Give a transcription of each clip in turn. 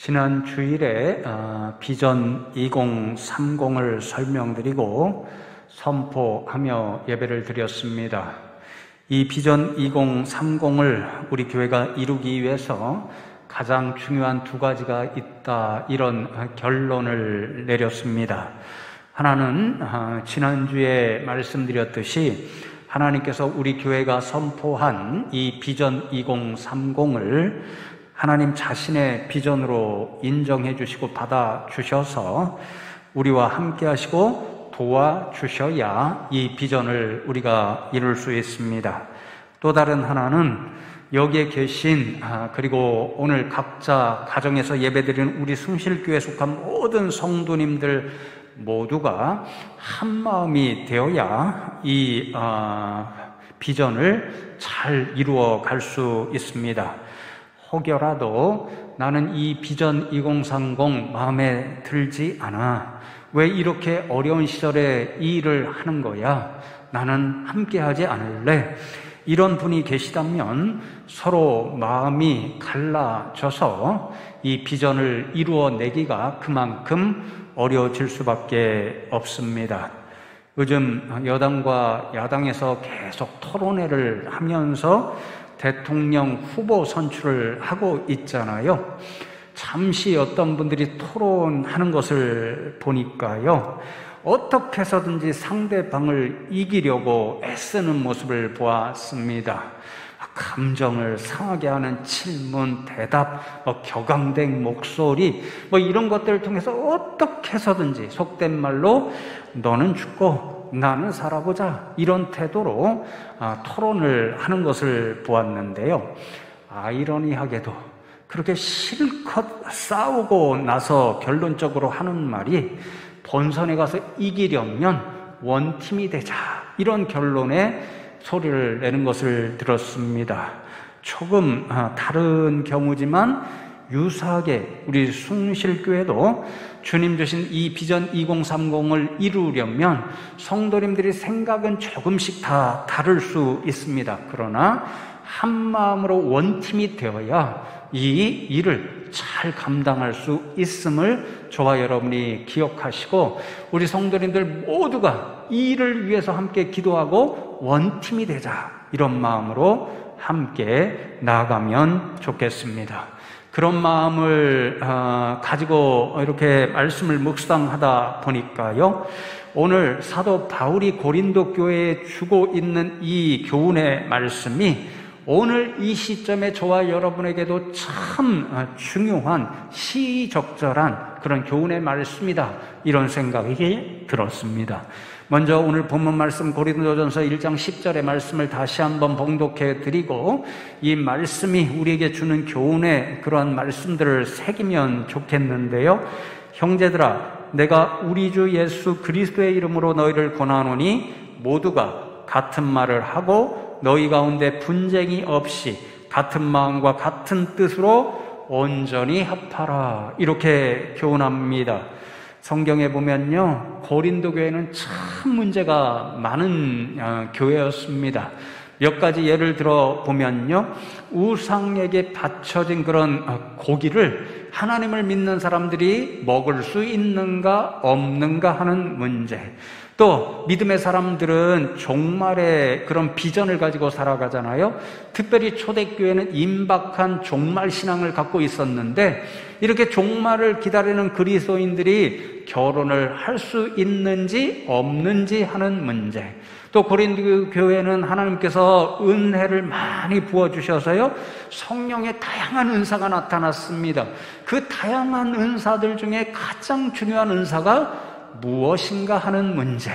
지난 주일에 비전 2030을 설명드리고 선포하며 예배를 드렸습니다. 이 비전 2030을 우리 교회가 이루기 위해서 가장 중요한 두 가지가 있다, 이런 결론을 내렸습니다. 하나는 지난주에 말씀드렸듯이 하나님께서 우리 교회가 선포한 이 비전 2030을 하나님 자신의 비전으로 인정해 주시고 받아 주셔서 우리와 함께 하시고 도와주셔야 이 비전을 우리가 이룰 수 있습니다. 또 다른 하나는 여기에 계신 그리고 오늘 각자 가정에서 예배드리는 우리 숭실교회에 속한 모든 성도님들 모두가 한 마음이 되어야 이 비전을 잘 이루어 갈 수 있습니다. 혹여라도 나는 이 비전 2030 마음에 들지 않아, 왜 이렇게 어려운 시절에 이 일을 하는 거야, 나는 함께하지 않을래, 이런 분이 계시다면 서로 마음이 갈라져서 이 비전을 이루어내기가 그만큼 어려워질 수밖에 없습니다. 요즘 여당과 야당에서 계속 토론회를 하면서 대통령 후보 선출을 하고 있잖아요. 잠시 어떤 분들이 토론하는 것을 보니까요, 어떻게 해서든지 상대방을 이기려고 애쓰는 모습을 보았습니다. 감정을 상하게 하는 질문, 대답, 격앙된 목소리, 이런 것들을 통해서 어떻게 해서든지 속된 말로 너는 죽고 나는 살아보자, 이런 태도로 토론을 하는 것을 보았는데요. 아이러니하게도 그렇게 실컷 싸우고 나서 결론적으로 하는 말이 본선에 가서 이기려면 원팀이 되자, 이런 결론에 소리를 내는 것을 들었습니다. 조금 다른 경우지만 유사하게 우리 숭실교회도 주님 주신 이 비전 2030을 이루려면 성도님들이 생각은 조금씩 다 다를 수 있습니다. 그러나 한 마음으로 원팀이 되어야 이 일을 잘 감당할 수 있음을 저와 여러분이 기억하시고, 우리 성도님들 모두가 이 일을 위해서 함께 기도하고 원팀이 되자, 이런 마음으로 함께 나아가면 좋겠습니다. 그런 마음을 가지고 이렇게 말씀을 묵상하다 보니까요, 오늘 사도 바울이 고린도 교회에 주고 있는 이 교훈의 말씀이 오늘 이 시점에 저와 여러분에게도 참 중요한 시적절한 그런 교훈의 말씀이다, 이런 생각이 들었습니다. 먼저 오늘 본문 말씀 고린도전서 1장 10절의 말씀을 다시 한번 봉독해 드리고, 이 말씀이 우리에게 주는 교훈의 그러한 말씀들을 새기면 좋겠는데요. 형제들아, 내가 우리 주 예수 그리스도의 이름으로 너희를 권하노니 모두가 같은 말을 하고 너희 가운데 분쟁이 없이 같은 마음과 같은 뜻으로 온전히 합하라, 이렇게 교훈합니다. 성경에 보면요, 고린도 교회는 참 문제가 많은 교회였습니다. 몇 가지 예를 들어 보면요, 우상에게 바쳐진 그런 고기를 하나님을 믿는 사람들이 먹을 수 있는가 없는가 하는 문제, 또 믿음의 사람들은 종말의 그런 비전을 가지고 살아가잖아요. 특별히 초대교회는 임박한 종말 신앙을 갖고 있었는데, 이렇게 종말을 기다리는 그리스도인들이 결혼을 할 수 있는지 없는지 하는 문제, 또 고린도 교회는 하나님께서 은혜를 많이 부어주셔서요, 성령의 다양한 은사가 나타났습니다. 그 다양한 은사들 중에 가장 중요한 은사가 무엇인가 하는 문제,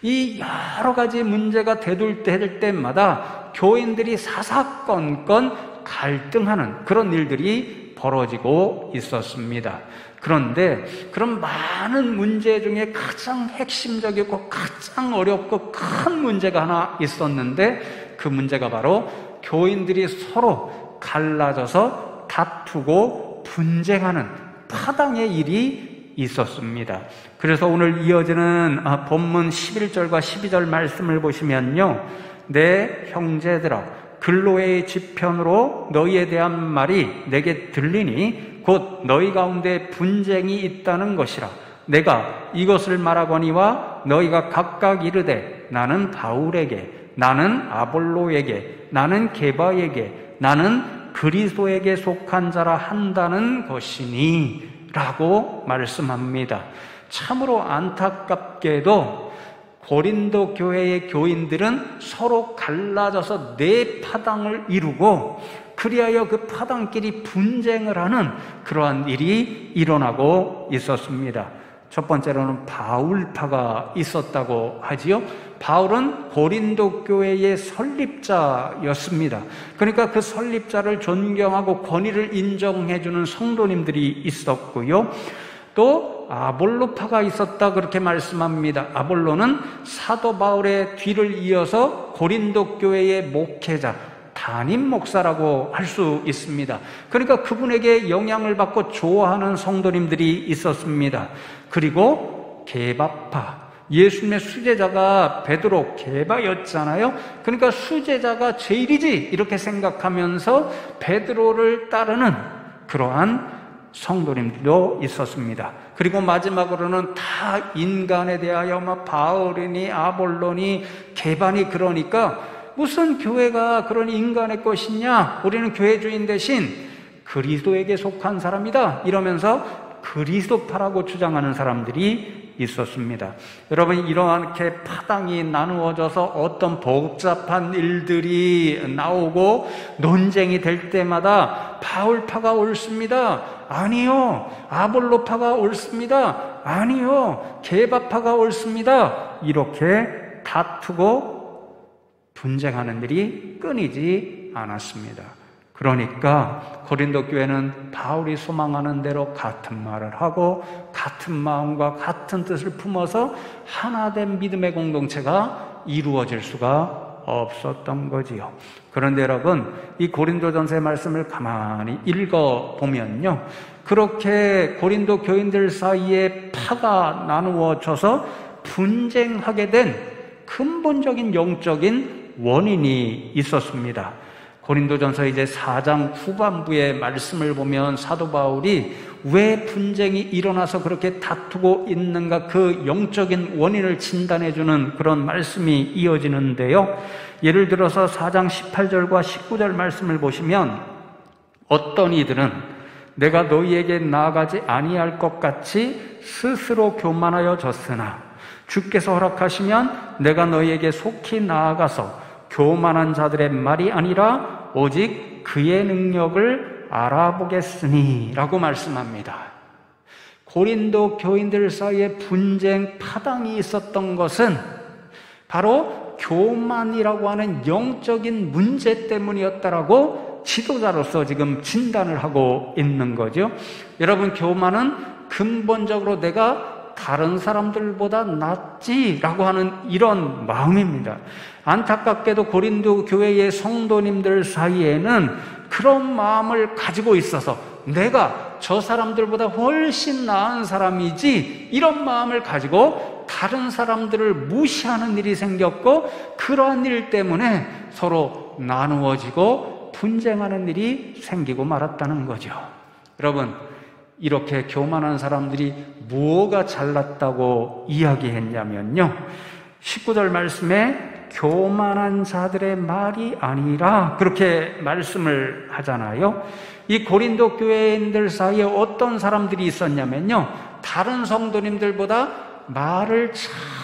이 여러 가지 문제가 대둘 때마다 교인들이 사사건건 갈등하는 그런 일들이 벌어지고 있었습니다. 그런데 그런 많은 문제 중에 가장 핵심적이고 가장 어렵고 큰 문제가 하나 있었는데, 그 문제가 바로 교인들이 서로 갈라져서 다투고 분쟁하는 파당의 일이 있었습니다. 그래서 오늘 이어지는 본문 11절과 12절 말씀을 보시면요, 내 형제들아, 글로의 지편으로 너희에 대한 말이 내게 들리니 곧 너희 가운데 분쟁이 있다는 것이라. 내가 이것을 말하거니와 너희가 각각 이르되 나는 바울에게, 나는 아볼로에게, 나는 게바에게, 나는 그리스도에게 속한 자라 한다는 것이니 라고 말씀합니다. 참으로 안타깝게도 고린도 교회의 교인들은 서로 갈라져서 네 파당을 이루고 그리하여 그 파당끼리 분쟁을 하는 그러한 일이 일어나고 있었습니다. 첫 번째로는 바울파가 있었다고 하지요. 바울은 고린도 교회의 설립자였습니다. 그러니까 그 설립자를 존경하고 권위를 인정해주는 성도님들이 있었고요. 또 아볼로파가 있었다 그렇게 말씀합니다. 아볼로는 사도 바울의 뒤를 이어서 고린도 교회의 목회자, 담임 목사라고 할 수 있습니다. 그러니까 그분에게 영향을 받고 좋아하는 성도님들이 있었습니다. 그리고 게바파, 예수님의 수제자가 베드로 게바였잖아요. 그러니까 수제자가 제일이지 이렇게 생각하면서 베드로를 따르는 그러한 성도님들도 있었습니다. 그리고 마지막으로는 다 인간에 대하여 바울이니 아볼로니 게바니 그러니까 무슨 교회가 그런 인간의 것이냐, 우리는 교회주인 대신 그리스도에게 속한 사람이다 이러면서 그리스도파라고 주장하는 사람들이 있었습니다. 여러분, 이렇게 파당이 나누어져서 어떤 복잡한 일들이 나오고 논쟁이 될 때마다 바울파가 옳습니다, 아니요. 아볼로파가 옳습니다, 아니요. 게바파가 옳습니다, 이렇게 다투고 분쟁하는 일이 끊이지 않았습니다. 그러니까 고린도 교회는 바울이 소망하는 대로 같은 말을 하고 같은 마음과 같은 뜻을 품어서 하나된 믿음의 공동체가 이루어질 수가 없었던 거지요. 그런데 여러분, 이 고린도전서의 말씀을 가만히 읽어보면요, 그렇게 고린도 교인들 사이에 파가 나누어져서 분쟁하게 된 근본적인 영적인 원인이 있었습니다. 고린도전서 이제 4장 후반부의 말씀을 보면 사도 바울이 왜 분쟁이 일어나서 그렇게 다투고 있는가 그 영적인 원인을 진단해주는 그런 말씀이 이어지는데요. 예를 들어서 4장 18절과 19절 말씀을 보시면 어떤 이들은 내가 너희에게 나아가지 아니할 것 같이 스스로 교만하여 졌으나 주께서 허락하시면 내가 너희에게 속히 나아가서 교만한 자들의 말이 아니라 오직 그의 능력을 알아보겠으니 라고 말씀합니다. 고린도 교인들 사이에 분쟁, 파당이 있었던 것은 바로 교만이라고 하는 영적인 문제 때문이었다라고 지도자로서 지금 진단을 하고 있는 거죠. 여러분, 교만은 근본적으로 내가 다른 사람들보다 낫지라고 하는 이런 마음입니다. 안타깝게도 고린도 교회의 성도님들 사이에는 그런 마음을 가지고 있어서 내가 저 사람들보다 훨씬 나은 사람이지 이런 마음을 가지고 다른 사람들을 무시하는 일이 생겼고, 그러한 일 때문에 서로 나누어지고 분쟁하는 일이 생기고 말았다는 거죠. 여러분, 이렇게 교만한 사람들이 뭐가 잘났다고 이야기했냐면요, 19절 말씀에 교만한 자들의 말이 아니라 그렇게 말씀을 하잖아요. 이 고린도 교회인들 사이에 어떤 사람들이 있었냐면요, 다른 성도님들보다 말을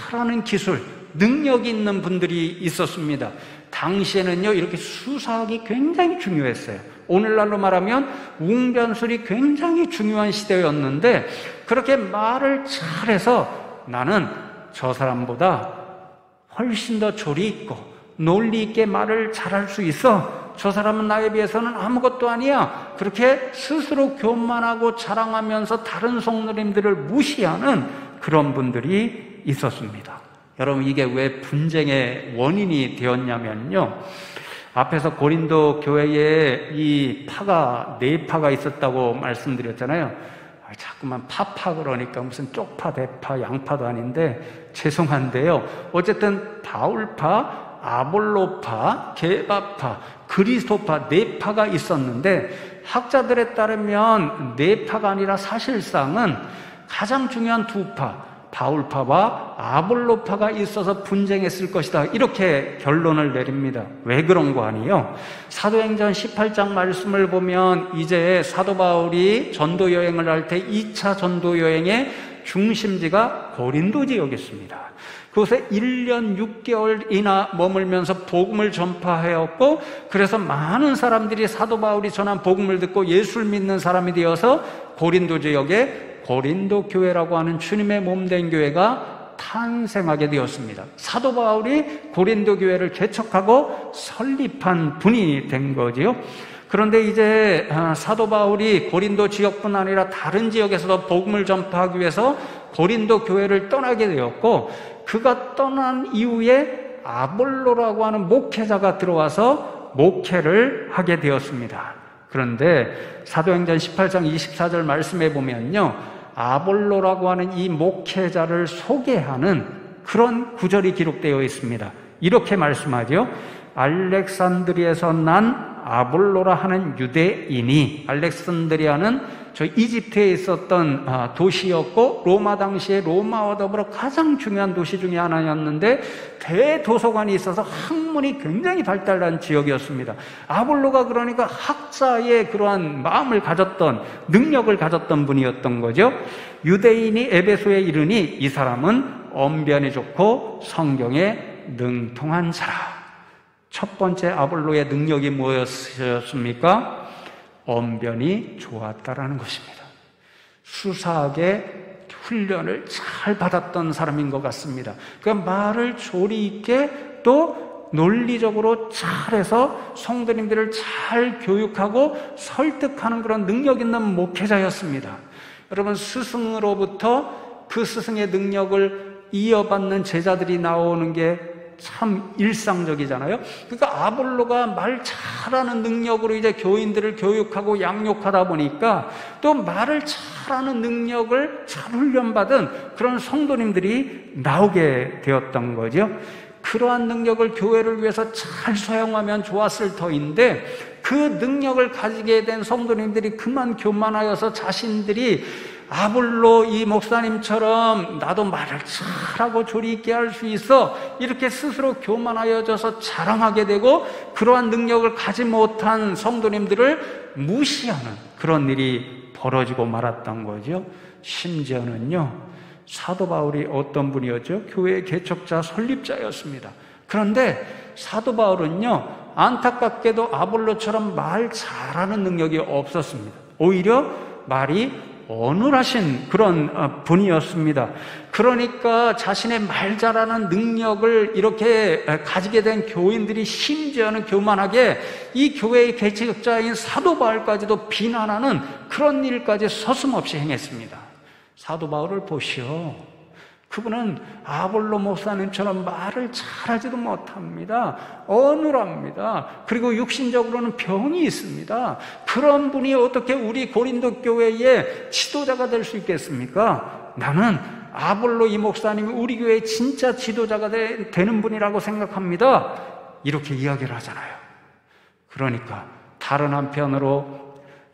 잘하는 기술, 능력이 있는 분들이 있었습니다. 당시에는요, 이렇게 수사학이 굉장히 중요했어요. 오늘날로 말하면 웅변술이 굉장히 중요한 시대였는데, 그렇게 말을 잘해서 나는 저 사람보다 훨씬 더 조리 있고 논리 있게 말을 잘할 수 있어, 저 사람은 나에 비해서는 아무것도 아니야, 그렇게 스스로 교만하고 자랑하면서 다른 성도님들을 무시하는 그런 분들이 있었습니다. 여러분, 이게 왜 분쟁의 원인이 되었냐면요, 앞에서 고린도 교회에 이 파가, 네 파가 있었다고 말씀드렸잖아요. 자꾸만 파파 그러니까 무슨 쪽파, 대파, 양파도 아닌데 죄송한데요, 어쨌든 바울파, 아볼로파, 게바파, 그리스도파 네 파가 있었는데, 학자들에 따르면 네 파가 아니라 사실상은 가장 중요한 두 파, 바울파와 아볼로파가 있어서 분쟁했을 것이다, 이렇게 결론을 내립니다. 왜 그런 거 아니에요? 사도행전 18장 말씀을 보면 이제 사도 바울이 전도 여행을 할 때 2차 전도 여행의 중심지가 고린도 지역이었습니다. 그곳에 1년 6개월이나 머물면서 복음을 전파하였고, 그래서 많은 사람들이 사도 바울이 전한 복음을 듣고 예수를 믿는 사람이 되어서 고린도 지역에 고린도 교회라고 하는 주님의 몸된 교회가 탄생하게 되었습니다. 사도 바울이 고린도 교회를 개척하고 설립한 분이 된 거지요. 그런데 이제 사도 바울이 고린도 지역뿐 아니라 다른 지역에서도 복음을 전파하기 위해서 고린도 교회를 떠나게 되었고, 그가 떠난 이후에 아볼로라고 하는 목회자가 들어와서 목회를 하게 되었습니다. 그런데 사도행전 18장 24절 말씀에 보면요, 아볼로라고 하는 이 목회자를 소개하는 그런 구절이 기록되어 있습니다. 이렇게 말씀하죠. 알렉산드리아에서 난 아볼로라 하는 유대인이, 알렉산드리아는 저 이집트에 있었던 도시였고, 로마 당시에 로마와 더불어 가장 중요한 도시 중에 하나였는데 대도서관이 있어서 학문이 굉장히 발달한 지역이었습니다. 아볼로가 그러니까 학자의 그러한 마음을 가졌던, 능력을 가졌던 분이었던 거죠. 유대인이 에베소에 이르니 이 사람은 언변이 좋고 성경에 능통한 자라. 첫 번째 아볼로의 능력이 무엇이었습니까? 언변이 좋았다라는 것입니다. 수사하게 훈련을 잘 받았던 사람인 것 같습니다. 그러니까 말을 조리 있게 또 논리적으로 잘해서 성도님들을 잘 교육하고 설득하는 그런 능력 있는 목회자였습니다. 여러분, 스승으로부터 그 스승의 능력을 이어받는 제자들이 나오는 게 참 일상적이잖아요. 그러니까 아볼로가 말 잘하는 능력으로 이제 교인들을 교육하고 양육하다 보니까 또 말을 잘하는 능력을 잘 훈련받은 그런 성도님들이 나오게 되었던 거죠. 그러한 능력을 교회를 위해서 잘 사용하면 좋았을 터인데, 그 능력을 가지게 된 성도님들이 그만 교만하여서 자신들이 아볼로 이 목사님처럼 나도 말을 잘하고 조리 있게 할 수 있어, 이렇게 스스로 교만하여져서 자랑하게 되고, 그러한 능력을 가지 못한 성도님들을 무시하는 그런 일이 벌어지고 말았던 거죠. 심지어는요, 사도 바울이 어떤 분이었죠? 교회 개척자 설립자였습니다. 그런데 사도 바울은요, 안타깝게도 아볼로처럼 말 잘하는 능력이 없었습니다. 오히려 말이 어눌하신 그런 분이었습니다. 그러니까 자신의 말 잘하는 능력을 이렇게 가지게 된 교인들이 심지어는 교만하게 이 교회의 개척자인 사도 바울까지도 비난하는 그런 일까지 서슴없이 행했습니다. 사도 바울을 보시오. 그분은 아볼로 목사님처럼 말을 잘하지도 못합니다. 어눌합니다. 그리고 육신적으로는 병이 있습니다. 그런 분이 어떻게 우리 고린도 교회의 지도자가 될 수 있겠습니까? 나는 아볼로 이 목사님이 우리 교회의 진짜 지도자가 되는 분이라고 생각합니다. 이렇게 이야기를 하잖아요. 그러니까 다른 한편으로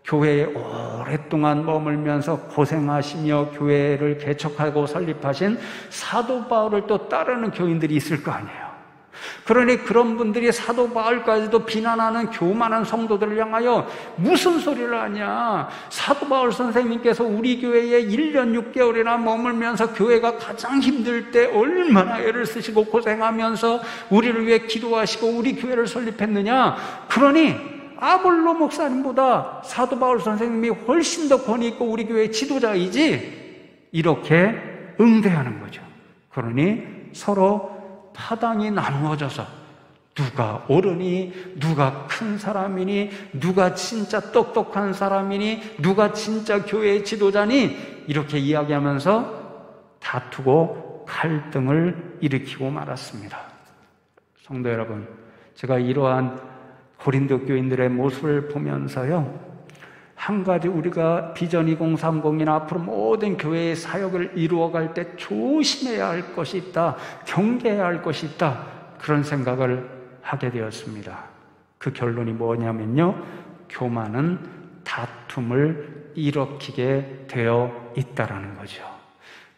교회에 오랫동안 머물면서 고생하시며 교회를 개척하고 설립하신 사도 바울을 또 따르는 교인들이 있을 거 아니에요. 그러니 그런 분들이 사도 바울까지도 비난하는 교만한 성도들을 향하여 무슨 소리를 하냐, 사도 바울 선생님께서 우리 교회에 1년 6개월이나 머물면서 교회가 가장 힘들 때 얼마나 애를 쓰시고 고생하면서 우리를 위해 기도하시고 우리 교회를 설립했느냐, 그러니 아볼로 목사님보다 사도 바울 선생님이 훨씬 더 권위 있고 우리 교회의 지도자이지, 이렇게 응대하는 거죠. 그러니 서로 파당이 나누어져서 누가 옳으니, 누가 큰 사람이니, 누가 진짜 똑똑한 사람이니, 누가 진짜 교회의 지도자니, 이렇게 이야기하면서 다투고 갈등을 일으키고 말았습니다. 성도 여러분, 제가 이러한 고린도 교인들의 모습을 보면서요, 한 가지 우리가 비전 2030이나 앞으로 모든 교회의 사역을 이루어갈 때 조심해야 할 것이 있다, 경계해야 할 것이 있다, 그런 생각을 하게 되었습니다. 그 결론이 뭐냐면요, 교만은 다툼을 일으키게 되어 있다라는 거죠.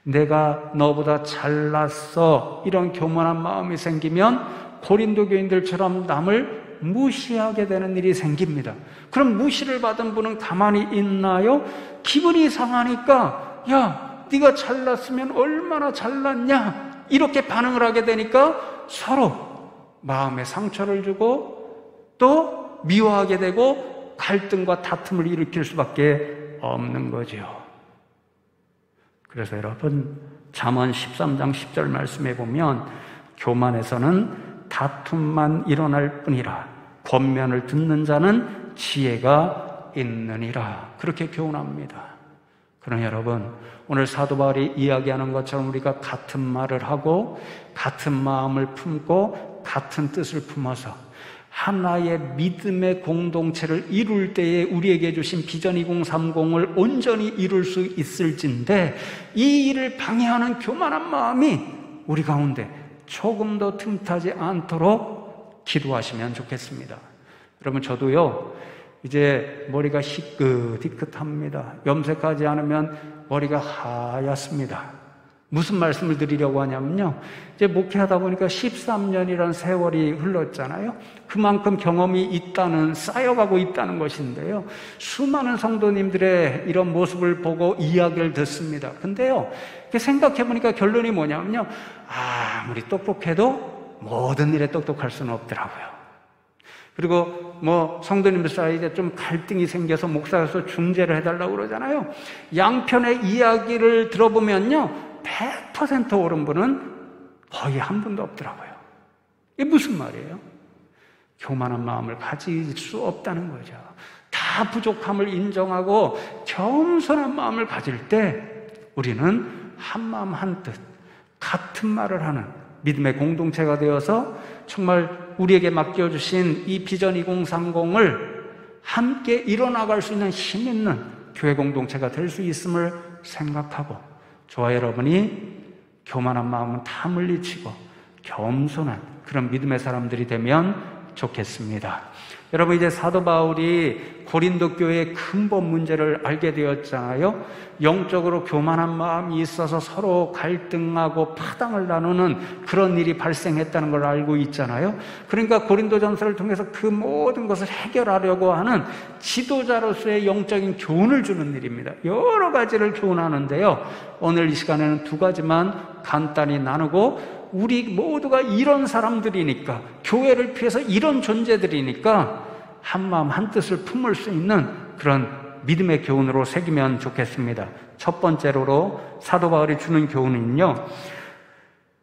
내가 너보다 잘났어, 이런 교만한 마음이 생기면 고린도 교인들처럼 남을 무시하게 되는 일이 생깁니다. 그럼 무시를 받은 분은 가만히 있나요? 기분이 상하니까 야, 네가 잘났으면 얼마나 잘났냐, 이렇게 반응을 하게 되니까 서로 마음에 상처를 주고 또 미워하게 되고 갈등과 다툼을 일으킬 수밖에 없는 거죠. 그래서 여러분, 잠언 13장 10절 말씀에 보면 교만에서는 다툼만 일어날 뿐이라 권면을 듣는 자는 지혜가 있느니라, 그렇게 교훈합니다. 그러나 여러분, 오늘 사도 바울이 이야기하는 것처럼 우리가 같은 말을 하고 같은 마음을 품고 같은 뜻을 품어서 하나의 믿음의 공동체를 이룰 때에 우리에게 주신 비전 2030을 온전히 이룰 수 있을진데, 이 일을 방해하는 교만한 마음이 우리 가운데 조금도 틈타지 않도록 기도하시면 좋겠습니다. 여러분, 저도요, 이제 머리가 희끗희끗합니다. 염색하지 않으면 머리가 하얗습니다. 무슨 말씀을 드리려고 하냐면요, 이제 목회하다 보니까 13년이라는 세월이 흘렀잖아요. 그만큼 경험이 있다는, 쌓여가고 있다는 것인데요, 수많은 성도님들의 이런 모습을 보고 이야기를 듣습니다. 근데요, 생각해 보니까 결론이 뭐냐면요, 아무리 똑똑해도 모든 일에 똑똑할 수는 없더라고요. 그리고 성도님들 사이에 좀 갈등이 생겨서 목사로서 중재를 해달라고 그러잖아요. 양편의 이야기를 들어보면요, 100% 옳은 분은 거의 한 분도 없더라고요. 이게 무슨 말이에요? 교만한 마음을 가질 수 없다는 거죠. 다 부족함을 인정하고 겸손한 마음을 가질 때 우리는 한 마음 한 뜻, 같은 말을 하는 믿음의 공동체가 되어서 정말 우리에게 맡겨주신 이 비전 2030을 함께 이뤄나갈 수 있는 힘 있는 교회 공동체가 될 수 있음을 생각하고, 저와 여러분이 교만한 마음은 다 물리치고 겸손한 그런 믿음의 사람들이 되면 좋겠습니다. 여러분, 이제 사도 바울이 고린도 교회의 근본 문제를 알게 되었잖아요. 영적으로 교만한 마음이 있어서 서로 갈등하고 파당을 나누는 그런 일이 발생했다는 걸 알고 있잖아요. 그러니까 고린도전서를 통해서 그 모든 것을 해결하려고 하는 지도자로서의 영적인 교훈을 주는 일입니다. 여러 가지를 교훈하는데요, 오늘 이 시간에는 두 가지만 간단히 나누고, 우리 모두가 이런 사람들이니까, 교회를 피해서 이런 존재들이니까 한마음 한뜻을 품을 수 있는 그런 믿음의 교훈으로 새기면 좋겠습니다. 첫 번째로 사도 바울이 주는 교훈은요,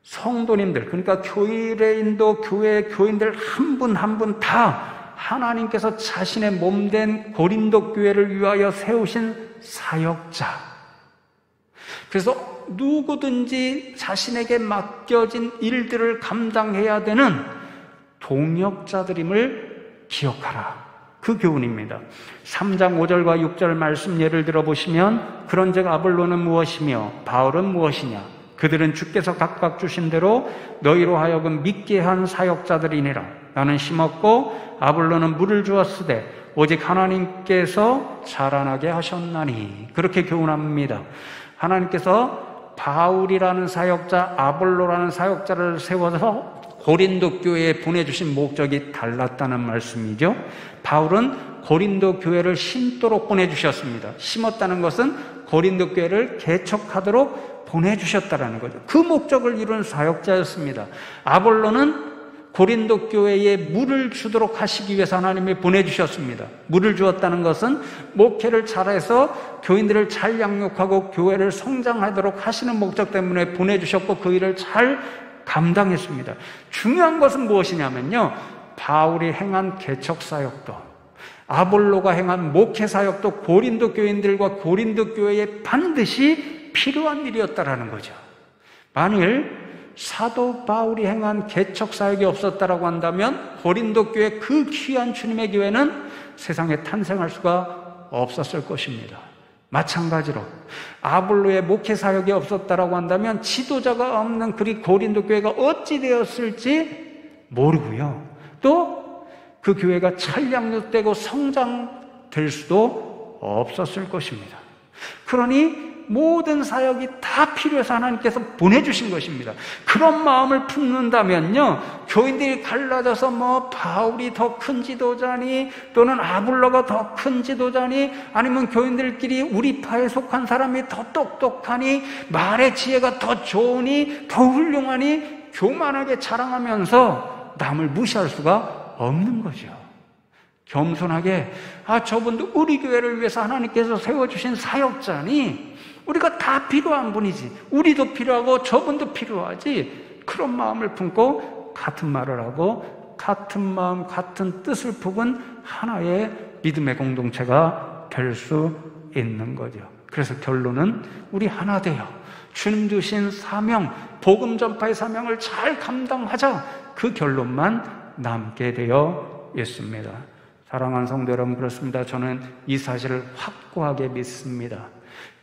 성도님들, 그러니까 교회인도 교회 교인들 한 분 한 분 다 하나님께서 자신의 몸된 고린도 교회를 위하여 세우신 사역자, 그래서 누구든지 자신에게 맡겨진 일들을 감당해야 되는 동역자들임을 기억하라, 그 교훈입니다. 3장 5절과 6절 말씀 예를 들어보시면, 그런즉 아볼로는 무엇이며 바울은 무엇이냐, 그들은 주께서 각각 주신 대로 너희로 하여금 믿게 한 사역자들이니라. 나는 심었고 아볼로는 물을 주었으되 오직 하나님께서 자라나게 하셨나니. 그렇게 교훈합니다. 하나님께서 바울이라는 사역자, 아볼로라는 사역자를 세워서 고린도 교회에 보내주신 목적이 달랐다는 말씀이죠. 바울은 고린도 교회를 심도록 보내주셨습니다. 심었다는 것은 고린도 교회를 개척하도록 보내주셨다는 거죠. 그 목적을 이룬 사역자였습니다. 아볼로는 고린도 교회에 물을 주도록 하시기 위해서 하나님이 보내주셨습니다. 물을 주었다는 것은 목회를 잘해서 교인들을 잘 양육하고 교회를 성장하도록 하시는 목적 때문에 보내주셨고, 그 일을 잘 감당했습니다. 중요한 것은 무엇이냐면요, 바울이 행한 개척 사역도, 아볼로가 행한 목회 사역도 고린도 교인들과 고린도 교회에 반드시 필요한 일이었다라는 거죠. 만일 사도 바울이 행한 개척 사역이 없었다라고 한다면 고린도 교회, 그 귀한 주님의 교회는 세상에 탄생할 수가 없었을 것입니다. 마찬가지로 아볼로의 목회 사역이 없었다라고 한다면 지도자가 없는 그리 고린도 교회가 어찌 되었을지 모르고요, 또 그 교회가 잘 양육되고 성장될 수도 없었을 것입니다. 그러니 모든 사역이 다 필요해서 하나님께서 보내주신 것입니다. 그런 마음을 품는다면요, 교인들이 갈라져서 바울이 더 큰 지도자니 또는 아볼로가 더 큰 지도자니 아니면 교인들끼리 우리 파에 속한 사람이 더 똑똑하니 말의 지혜가 더 좋으니 더 훌륭하니 교만하게 자랑하면서 남을 무시할 수가 없는 거죠. 겸손하게 저분도 우리 교회를 위해서 하나님께서 세워주신 사역자니 우리가 다 필요한 분이지, 우리도 필요하고 저분도 필요하지, 그런 마음을 품고 같은 말을 하고 같은 마음 같은 뜻을 품은 하나의 믿음의 공동체가 될 수 있는 거죠. 그래서 결론은 우리 하나 되어 주님 주신 사명, 복음 전파의 사명을 잘 감당하자, 그 결론만 남게 되어 있습니다. 사랑하는 성도 여러분, 그렇습니다. 저는 이 사실을 확고하게 믿습니다.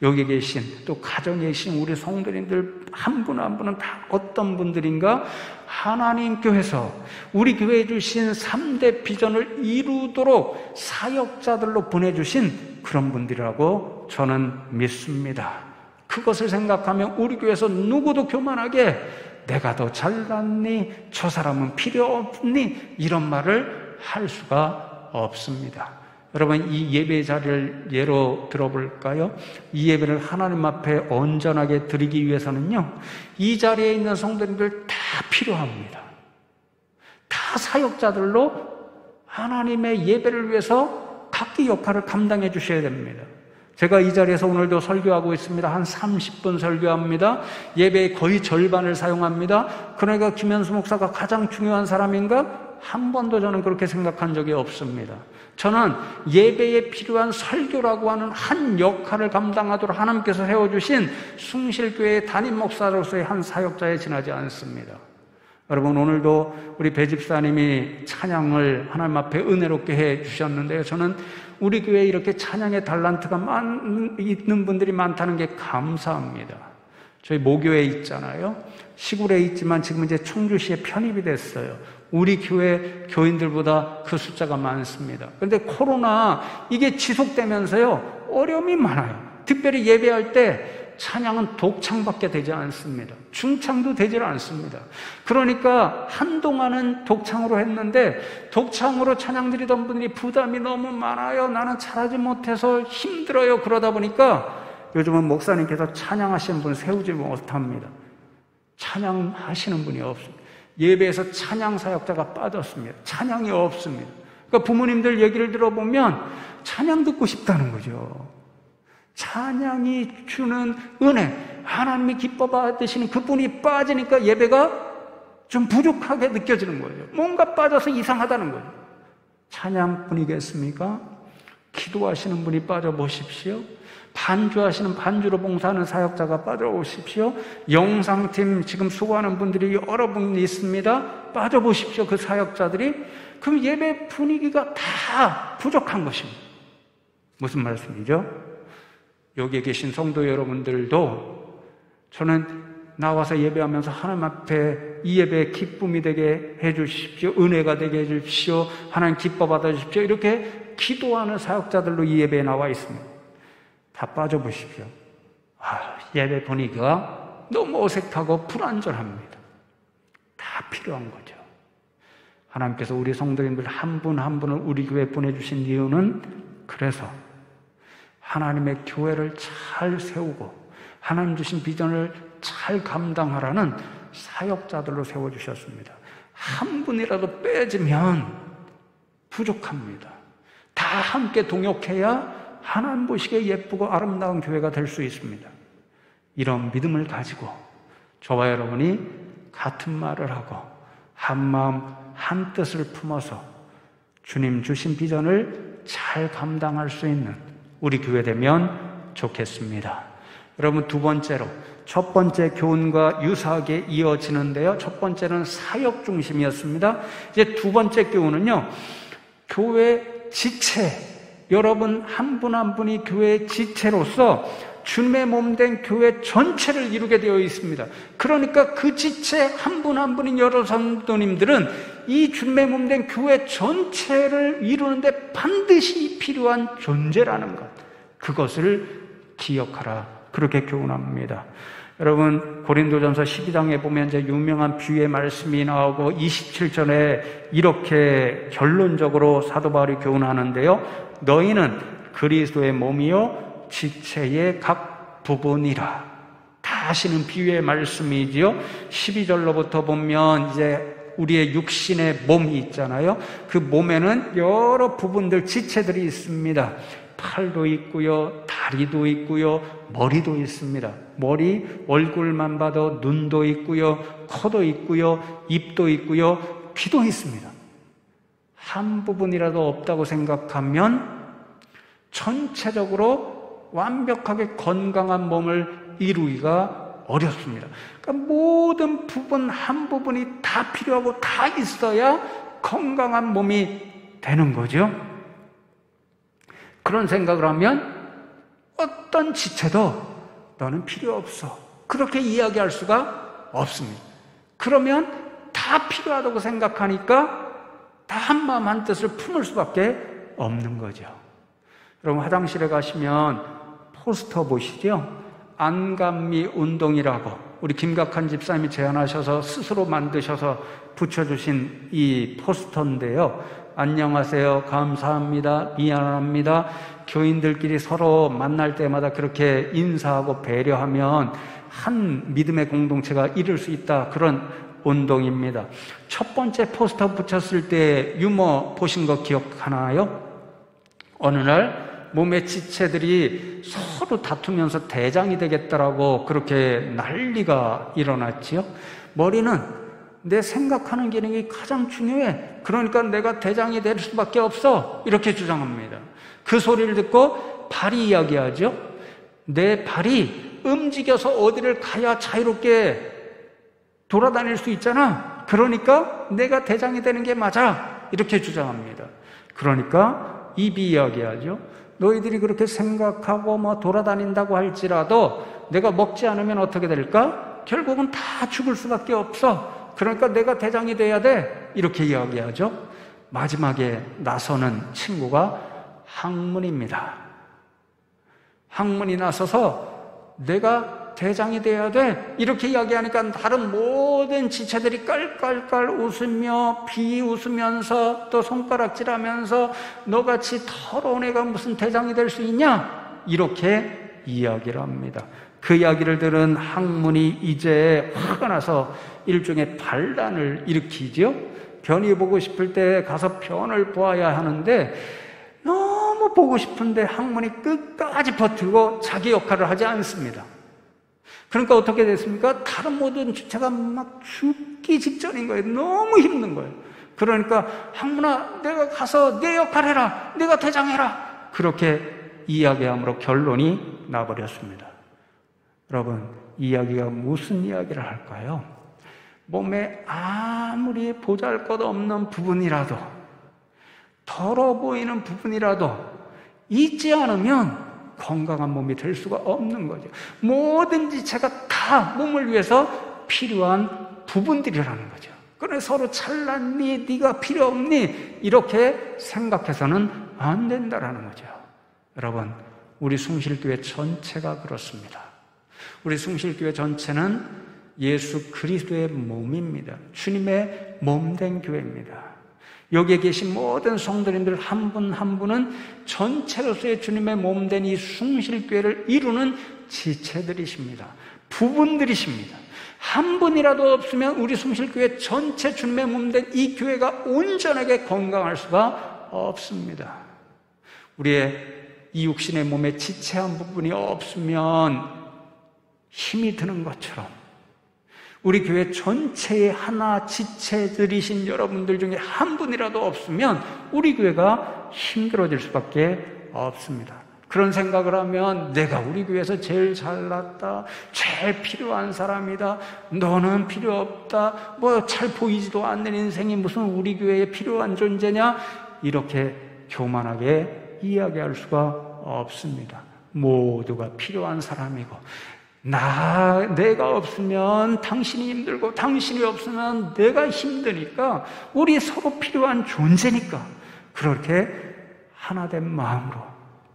여기 계신, 또 가정에 계신 우리 성도님들 한 분 한 분은 다 어떤 분들인가? 하나님께서 우리 교회에 주신 3대 비전을 이루도록 사역자들로 보내주신 그런 분들이라고 저는 믿습니다. 그것을 생각하면 우리 교회에서 누구도 교만하게 내가 더 잘났니? 저 사람은 필요 없니? 이런 말을 할 수가 없습니다. 여러분, 이 예배 자리를 예로 들어볼까요? 이 예배를 하나님 앞에 온전하게 드리기 위해서는요, 이 자리에 있는 성도님들 다 필요합니다. 다 사역자들로 하나님의 예배를 위해서 각기 역할을 감당해 주셔야 됩니다. 제가 이 자리에서 오늘도 설교하고 있습니다. 한 30분 설교합니다. 예배의 거의 절반을 사용합니다. 그러니까 김현수 목사가 가장 중요한 사람인가? 한 번도 저는 그렇게 생각한 적이 없습니다. 저는 예배에 필요한 설교라고 하는 한 역할을 감당하도록 하나님께서 세워주신 숭실교회의 담임 목사로서의 한 사역자에 지나지 않습니다. 여러분, 오늘도 우리 배집사님이 찬양을 하나님 앞에 은혜롭게 해 주셨는데요, 저는 우리 교회에 이렇게 찬양의 달란트가 있는 분들이 많다는 게 감사합니다. 저희 모교에 있잖아요. 시골에 있지만 지금 이제 청주시에 편입이 됐어요. 우리 교회 교인들보다 그 숫자가 많습니다. 그런데 코로나 이게 지속되면서요, 어려움이 많아요. 특별히 예배할 때 찬양은 독창밖에 되지 않습니다. 중창도 되질 않습니다. 그러니까 한동안은 독창으로 했는데 독창으로 찬양 드리던 분들이 부담이 너무 많아요. 나는 잘하지 못해서 힘들어요. 그러다 보니까 요즘은 목사님께서 찬양하시는 분을 세우지 못합니다. 찬양하시는 분이 없습니다. 예배에서 찬양 사역자가 빠졌습니다. 찬양이 없습니다. 그러니까 부모님들 얘기를 들어보면 찬양 듣고 싶다는 거죠. 찬양이 주는 은혜, 하나님이 기뻐 받으시는 그분이 빠지니까 예배가 좀 부족하게 느껴지는 거예요. 뭔가 빠져서 이상하다는 거예요. 찬양뿐이겠습니까? 기도하시는 분이 빠져보십시오. 반주하시는, 반주로 봉사하는 사역자가 빠져오십시오. 영상팀 지금 수고하는 분들이 여러 분 있습니다. 빠져보십시오. 그 사역자들이. 그럼 예배 분위기가 다 부족한 것입니다. 무슨 말씀이죠? 여기에 계신 성도 여러분들도 저는 나와서 예배하면서 하나님 앞에 이 예배의 기쁨이 되게 해주십시오. 은혜가 되게 해주십시오. 하나님 기뻐 받아주십시오. 이렇게 기도하는 사역자들로 이 예배에 나와 있습니다. 다 빠져보십시오. 예배 분위기가 너무 어색하고 불안전합니다. 다 필요한 거죠. 하나님께서 우리 성도님들 한 분 한 분을 우리 교회에 보내주신 이유는 그래서 하나님의 교회를 잘 세우고 하나님 주신 비전을 잘 감당하라는 사역자들로 세워주셨습니다. 한 분이라도 빼지면 부족합니다. 다 함께 동역해야 하나님 보시기에 예쁘고 아름다운 교회가 될 수 있습니다. 이런 믿음을 가지고 저와 여러분이 같은 말을 하고 한 마음 한 뜻을 품어서 주님 주신 비전을 잘 감당할 수 있는 우리 교회 되면 좋겠습니다. 여러분, 두 번째로, 첫 번째 교훈과 유사하게 이어지는데요, 첫 번째는 사역 중심이었습니다. 이제 두 번째 교훈은요, 교회 지체, 여러분 한 분 한 분이 교회의 지체로서 주님의 몸된 교회 전체를 이루게 되어 있습니다. 그러니까 그 지체 한 분 한 분인 여러 성도님들은 이 주님의 몸된 교회 전체를 이루는데 반드시 필요한 존재라는 것, 그것을 기억하라. 그렇게 교훈합니다. 여러분, 고린도전서 12장에 보면 이제 유명한 비유의 말씀이 나오고 27절에 이렇게 결론적으로 사도 바울이 교훈하는데요. 너희는 그리스도의 몸이요 지체의 각 부분이라. 다 하시는 비유의 말씀이지요. 12절로부터 보면 이제 우리의 육신의 몸이 있잖아요. 그 몸에는 여러 부분들, 지체들이 있습니다. 팔도 있고요, 다리도 있고요, 머리도 있습니다. 머리, 얼굴만 봐도 눈도 있고요, 코도 있고요, 입도 있고요, 귀도 있습니다. 한 부분이라도 없다고 생각하면 전체적으로 완벽하게 건강한 몸을 이루기가 어렵습니다. 그러니까 모든 부분, 한 부분이 다 필요하고 다 있어야 건강한 몸이 되는 거죠. 그런 생각을 하면 어떤 지체도 너는 필요 없어, 그렇게 이야기할 수가 없습니다. 그러면 다 필요하다고 생각하니까 다 한마음 한뜻을 품을 수밖에 없는 거죠. 여러분, 화장실에 가시면 포스터 보시죠? 안감미 운동이라고 우리 김각한 집사님이 제안하셔서 스스로 만드셔서 붙여주신 이 포스터인데요. 안녕하세요, 감사합니다, 미안합니다. 교인들끼리 서로 만날 때마다 그렇게 인사하고 배려하면 한 믿음의 공동체가 이룰 수 있다, 그런 운동입니다. 첫 번째 포스터 붙였을 때 유머 보신 거 기억하나요? 어느 날 몸의 지체들이 서로 다투면서 대장이 되겠다라고 그렇게 난리가 일어났지요. 머리는 내 생각하는 기능이 가장 중요해, 그러니까 내가 대장이 될 수밖에 없어, 이렇게 주장합니다. 그 소리를 듣고 발이 이야기하죠. 내 발이 움직여서 어디를 가야 자유롭게 돌아다닐 수 있잖아, 그러니까 내가 대장이 되는 게 맞아, 이렇게 주장합니다. 그러니까 입이 이야기하죠. 너희들이 그렇게 생각하고 돌아다닌다고 할지라도 내가 먹지 않으면 어떻게 될까? 결국은 다 죽을 수밖에 없어, 그러니까 내가 대장이 돼야 돼, 이렇게 이야기하죠. 마지막에 나서는 친구가 학문입니다. 학문이 나서서 내가 대장이 돼야 돼, 이렇게 이야기하니까 다른 모든 지체들이 깔깔깔 웃으며 비웃으면서 또 손가락질하면서 너같이 더러운 애가 무슨 대장이 될 수 있냐, 이렇게 이야기를 합니다. 그 이야기를 들은 학문이 이제 화가 나서 일종의 반란을 일으키죠. 변이 보고 싶을 때 가서 변을 보아야 하는데 너무 보고 싶은데 학문이 끝까지 버티고 자기 역할을 하지 않습니다. 그러니까 어떻게 됐습니까? 다른 모든 주체가 막 죽기 직전인 거예요. 너무 힘든 거예요. 그러니까 학문아, 내가 가서 내 역할 해라, 내가 대장해라, 그렇게 이야기함으로 결론이 나버렸습니다. 여러분, 이 이야기가 무슨 이야기를 할까요? 몸에 아무리 보잘것없는 부분이라도, 더러워 보이는 부분이라도 있지 않으면 건강한 몸이 될 수가 없는 거죠. 모든 지체가 다 몸을 위해서 필요한 부분들이라는 거죠. 그래서 서로 잘났니, 네가 필요 없니, 이렇게 생각해서는 안 된다라는 거죠. 여러분, 우리 숭실교회 전체가 그렇습니다. 우리 숭실교회 전체는 예수 그리스도의 몸입니다. 주님의 몸된 교회입니다. 여기에 계신 모든 성도님들 한 분 한 분은 전체로서의 주님의 몸된 이 숭실교회를 이루는 지체들이십니다. 부분들이십니다. 한 분이라도 없으면 우리 숭실교회 전체 주님의 몸된 이 교회가 온전하게 건강할 수가 없습니다. 우리의 이 육신의 몸에 지체 한 부분이 없으면 힘이 드는 것처럼 우리 교회 전체의 하나 지체들이신 여러분들 중에 한 분이라도 없으면 우리 교회가 힘들어질 수밖에 없습니다. 그런 생각을 하면 내가 우리 교회에서 제일 잘났다, 제일 필요한 사람이다, 너는 필요 없다, 잘 보이지도 않는 인생이 무슨 우리 교회에 필요한 존재냐, 이렇게 교만하게 이야기할 수가 없습니다. 모두가 필요한 사람이고, 내가 없으면 당신이 힘들고 당신이 없으면 내가 힘드니까 우리 서로 필요한 존재니까 그렇게 하나된 마음으로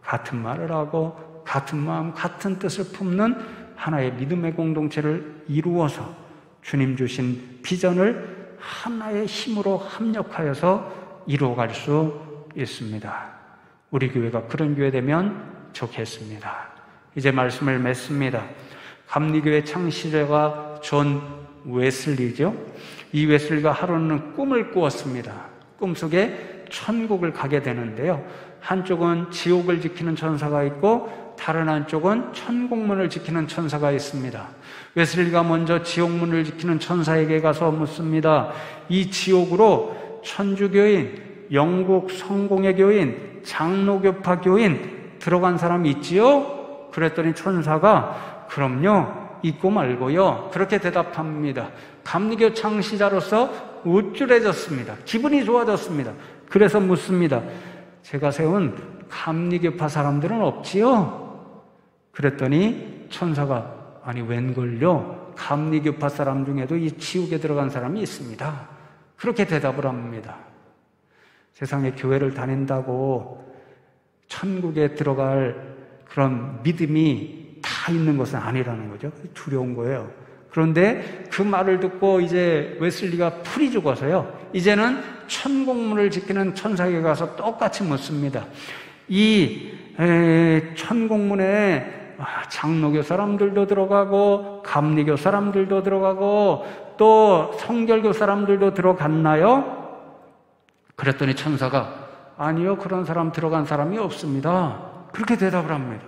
같은 말을 하고 같은 마음, 같은 뜻을 품는 하나의 믿음의 공동체를 이루어서 주님 주신 비전을 하나의 힘으로 합력하여서 이루어갈 수 있습니다. 우리 교회가 그런 교회 되면 좋겠습니다. 이제 말씀을 맺습니다. 감리교회 창시자가 존 웨슬리죠. 이 웨슬리가 하루는 꿈을 꾸었습니다. 꿈속에 천국을 가게 되는데요, 한쪽은 지옥을 지키는 천사가 있고 다른 한쪽은 천국문을 지키는 천사가 있습니다. 웨슬리가 먼저 지옥문을 지키는 천사에게 가서 묻습니다. 이 지옥으로 천주교인, 영국 성공회 교인, 장로교파 교인 들어간 사람이 있지요? 그랬더니 천사가 그럼요, 있고 말고요, 그렇게 대답합니다. 감리교 창시자로서 우쭐해졌습니다. 기분이 좋아졌습니다. 그래서 묻습니다. 제가 세운 감리교파 사람들은 없지요? 그랬더니 천사가 아니 웬걸요, 감리교파 사람 중에도 이 지옥에 들어간 사람이 있습니다. 그렇게 대답을 합니다. 세상에 교회를 다닌다고 천국에 들어갈 그런 믿음이 다 있는 것은 아니라는 거죠. 두려운 거예요. 그런데 그 말을 듣고 이제 웨슬리가 풀이 죽어서요, 이제는 천국문을 지키는 천사에게 가서 똑같이 묻습니다. 이 천국문에 장로교 사람들도 들어가고 감리교 사람들도 들어가고 또 성결교 사람들도 들어갔나요? 그랬더니 천사가 아니요, 그런 사람 들어간 사람이 없습니다. 그렇게 대답을 합니다.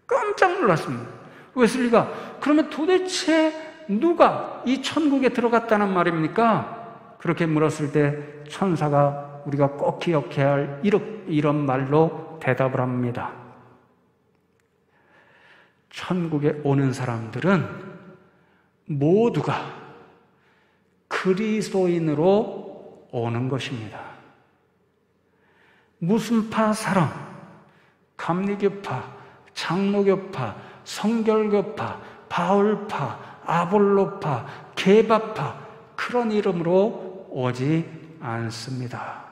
깜짝 놀랐습니다. 웨슬리가 그러면 도대체 누가 이 천국에 들어갔다는 말입니까? 그렇게 물었을 때 천사가 우리가 꼭 기억해야 할 이런 말로 대답을 합니다. 천국에 오는 사람들은 모두가 그리스도인으로 오는 것입니다. 무슨 파 사람, 감리교파, 장로교파, 성결교파, 바울파, 아볼로파, 게바파, 그런 이름으로 오지 않습니다.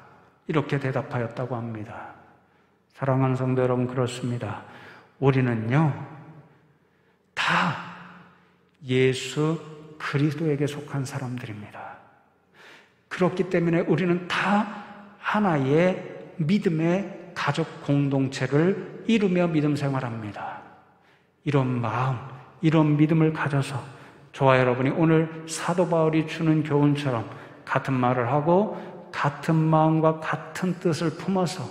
이렇게 대답하였다고 합니다. 사랑하는 성도 여러분, 그렇습니다. 우리는요, 다 예수 그리스도에게 속한 사람들입니다. 그렇기 때문에 우리는 다 하나의 믿음의 가족 공동체를 이루며 믿음 생활합니다. 이런 마음, 이런 믿음을 가져서 저와 여러분이 오늘 사도 바울이 주는 교훈처럼 같은 말을 하고 같은 마음과 같은 뜻을 품어서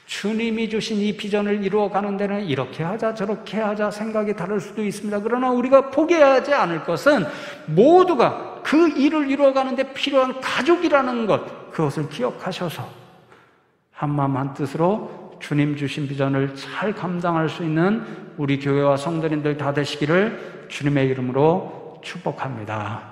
주님이 주신 이 비전을 이루어가는 데는 이렇게 하자 저렇게 하자 생각이 다를 수도 있습니다. 그러나 우리가 포기하지 않을 것은 모두가 그 일을 이루어가는 데 필요한 가족이라는 것, 그것을 기억하셔서 한마음 한뜻으로 주님 주신 비전을 잘 감당할 수 있는 우리 교회와 성도님들 다 되시기를 주님의 이름으로 축복합니다.